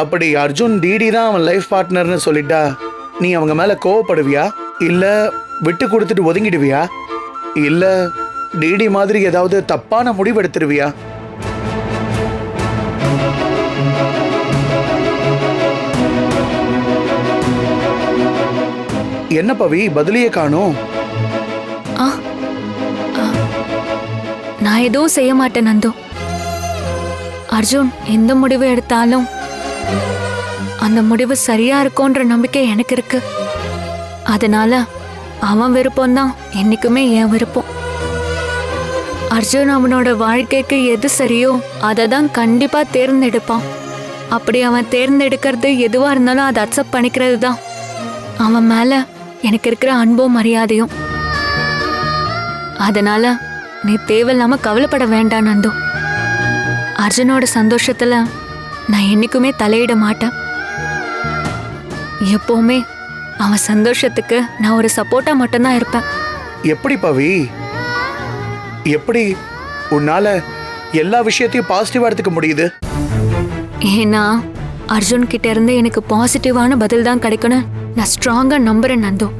அப்படி அர்ஜுன் டிடி தான் அவன் லைஃப் பார்ட்னர்னு சொல்லிட்டா நீ அவங்க மேல கோவப்படுவியா, இல்ல விட்டு கொடுத்துட்டு ஒதுங்கிடுவியா, இல்ல டிடி மாதிரி ஏதாவது தப்பான முடிவு எடுத்துருவியா? என்ன பவி பதிலியே காணோம்? நான் எதுவும் செய்ய மாட்டேன் நந்து. அர்ஜுன் எந்த முடிவு எடுத்தாலும் அந்த முடிவு சரியா இருக்கும்ன்ற நம்பிக்கை எனக்கு இருக்கு. அதனால அவன் விருப்பம்தான் என்னைக்குமே என் விருப்பம். அர்ஜுன் அவனோட வாழ்க்கைக்கு எது சரியோ அதை தான் கண்டிப்பா தேர்ந்தெடுப்பான். அப்படி அவன் தேர்ந்தெடுக்கிறது எதுவா இருந்தாலும் அதை அக்செப்ட் பண்ணிக்கிறது தான் அவன் மேல எனக்கு இருக்கிற அன்பும் மரியாதையும். அதனால நீ தேவையில்லாம கவலைப்பட வேண்டாம் நந்து. அர்ஜுனோட சந்தோஷத்துல நான் என்னைக்குமே தலையிட மாட்டேன். எப்பவுமே அவன் சந்தோஷத்துக்கு நான் ஒரு சப்போர்ட்டா மட்டும்தான் இருப்பேன். எப்படி பவி, எப்படி உன்னால எல்லா விஷயத்தையும் பாசிட்டிவா எடுத்துக்க முடியுது? ஏன்னா அர்ஜுன் கிட்ட இருந்து எனக்கு பாசிட்டிவான பதில் தான் கிடைக்கணும் நான் ஸ்ட்ராங்கா நம்புறேன் நந்து.